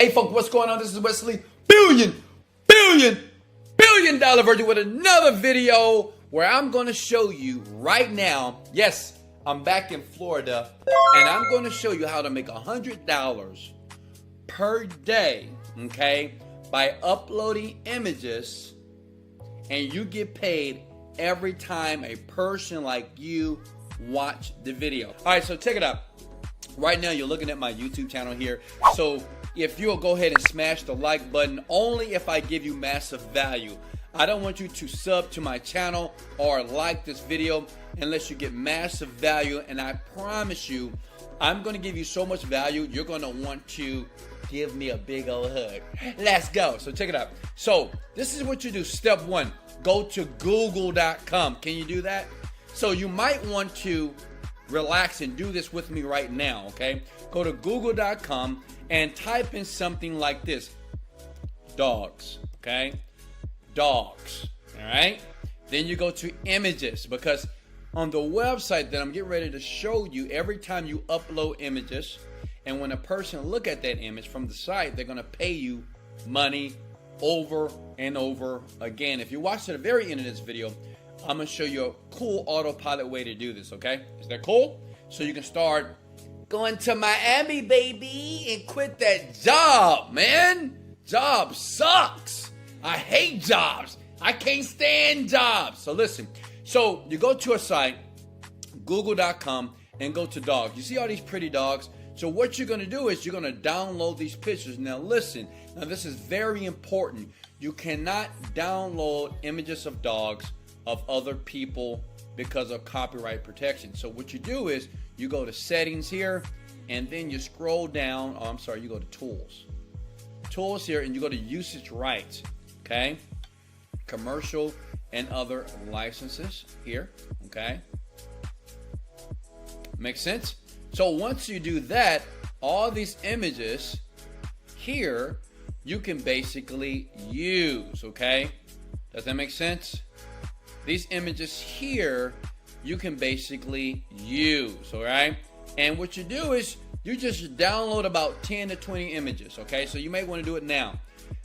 Hey folks, what's going on? This is Wesley billion dollar Virgin with another video where I'm going to show you right now. Yes, I'm back in Florida and I'm going to show you how to make $100 per day, okay, by uploading images, and you get paid every time a person like you watch the video. All right, so check it out. Right now you're looking at my YouTube channel here. So if you'll go ahead and smash the like button, only if I give you massive value. I don't want you to sub to my channel or like this video unless you get massive value, and I promise you I'm going to give you so much value you're going to want to give me a big old hug. Let's go. So check it out. So this is what you do. Step one, go to google.com. Can you do that? So you might want to relax and do this with me right now, okay? Go to google.com and type in something like this: dogs, okay? Dogs, all right? Then you go to images, because on the website that I'm getting ready to show you, every time you upload images, and when a person look at that image from the site, they're gonna pay you money over and over again. If you watch to the very end of this video, I'm gonna show you a cool autopilot way to do this, okay? Is that cool? So you can start going to Miami, baby, and quit that job, man. Job sucks. I hate jobs. I can't stand jobs. So listen, so you go to a site, google.com, and go to dogs. You see all these pretty dogs? So what you're gonna do is you're gonna download these pictures. Now listen, now this is very important. You cannot download images of dogs of other people because of copyright protection. So what you do is you go to settings here, and then you scroll down. Oh, I'm sorry, you go to tools here, and you go to usage rights, okay? Commercial and other licenses here, okay? Makes sense? So once you do that, all these images here you can basically use, okay? Does that make sense? These images here you can basically use, all right? And what you do is you just download about 10 to 20 images, okay? So you may want to do it now.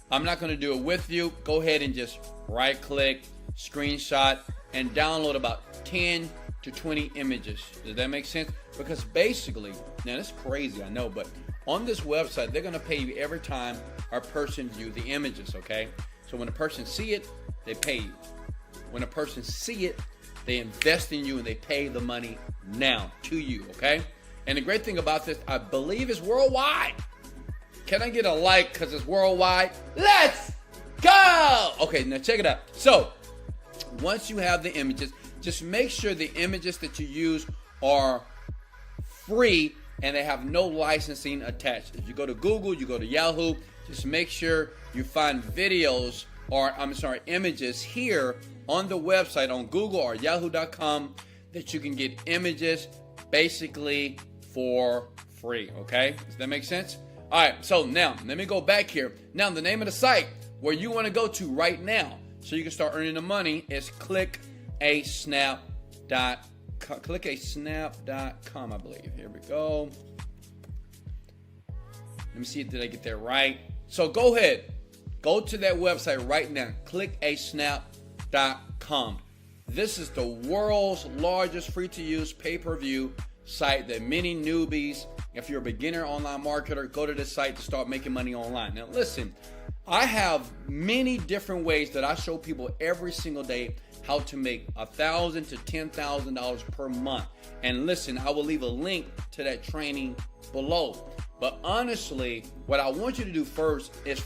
I'm not going to do it with you. Go ahead and just right click, screenshot, and download about 10 to 20 images. Does that make sense? Because basically, now that's crazy, I know, but on this website, they're going to pay you every time a person view the images, okay? So when a person see it, they pay you. When a person see it, they invest in you and they pay the money now to you, okay? And the great thing about this, I believe, is worldwide. Can I get a like because it's worldwide? Let's go! Okay, now check it out. So once you have the images, just make sure the images that you use are free and they have no licensing attached. If you go to Google, you go to Yahoo, just make sure you find videos, or images here on the website on Google or Yahoo.com that you can get images basically for free, okay? Does that make sense? All right, so now let me go back here. Now the name of the site where you want to go to right now so you can start earning the money is clickasnap.com, I believe. Here we go. Let me see, did I get that right? So go ahead, go to that website right now, clickasnap.com. This is the world's largest free-to-use pay-per-view site that many newbies, if you're a beginner online marketer, go to this site to start making money online. Now listen, I have many different ways that I show people every single day how to make $1,000 to $10,000 per month. And listen, I will leave a link to that training below. But honestly, what I want you to do first is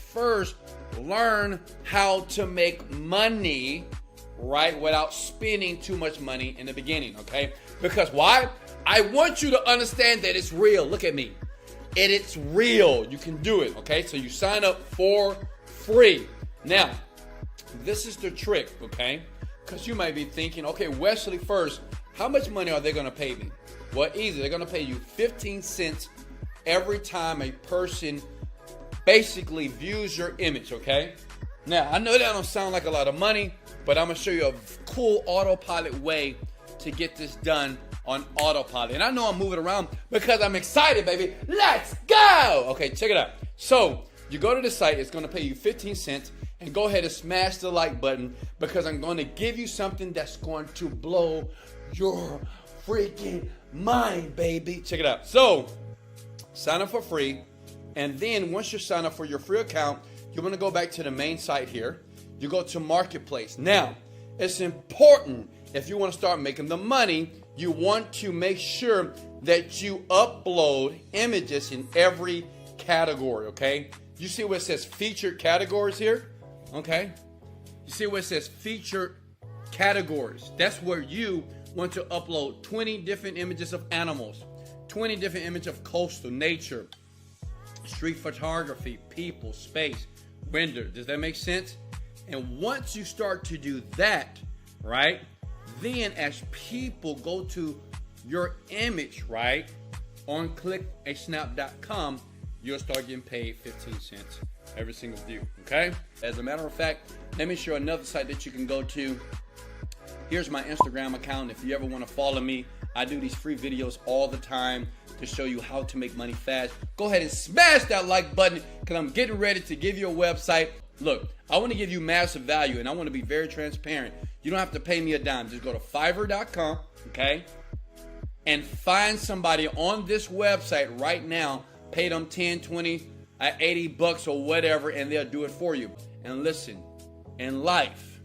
learn how to make money, right, without spending too much money in the beginning, okay? Because why? I want you to understand that it's real. Look at me. It's real. You can do it, okay? So you sign up for free. Now, this is the trick, okay? Because you might be thinking, okay, Wesley, first, how much money are they going to pay me? Well, easy. They're going to pay you 15 cents every time a person basically views your image, okay? Now, I know that don't sound like a lot of money, but I'm going to show you a cool autopilot way to get this done on autopilot. And I know I'm moving around because I'm excited, baby. Let's go! Okay, check it out. So You go to the site, it's going to pay you 15 cents, and go ahead and smash the like button, because I'm going to give you something that's going to blow your freaking mind, baby. Check it out. So, sign up for free, and then once you sign up for your free account, you're going to go back to the main site here. You go to Marketplace. Now, it's important, if you want to start making the money, you want to make sure that you upload images in every category, okay? You see where it says featured categories here? Okay? You see where it says featured categories? That's where you want to upload 20 different images of animals, 20 different images of coastal nature, street photography, people, space, render. Does that make sense? And once you start to do that, right, then as people go to your image, right, on clickaSnap.com, you'll start getting paid 15 cents every single view, okay? As a matter of fact, let me show another site that you can go to. Here's my Instagram account. If you ever want to follow me, I do these free videos all the time to show you how to make money fast. Go ahead and smash that like button, because I'm getting ready to give you a website. Look, I want to give you massive value, and I want to be very transparent. You don't have to pay me a dime. Just go to Fiverr.com, okay, and find somebody on this website right now. Pay them 10, 20, 80 bucks or whatever, and they'll do it for you. And listen, in life,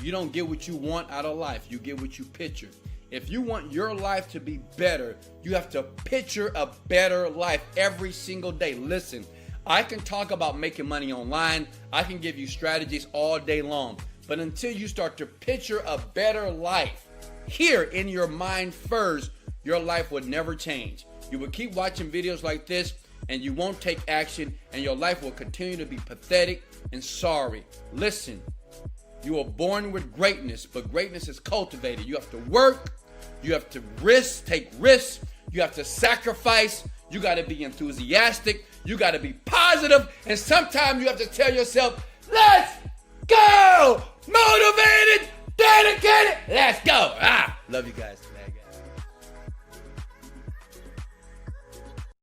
you don't get what you want out of life. You get what you picture. If you want your life to be better, you have to picture a better life every single day. Listen, I can talk about making money online. I can give you strategies all day long. But until you start to picture a better life here in your mind first, your life would never change. You will keep watching videos like this, and you won't take action, and your life will continue to be pathetic and sorry. Listen, you are born with greatness, but greatness is cultivated. You have to work. You have to take risks. You have to sacrifice. You got to be enthusiastic. You got to be positive. And sometimes you have to tell yourself, let's go! Motivated, dedicated, let's go. Love you guys.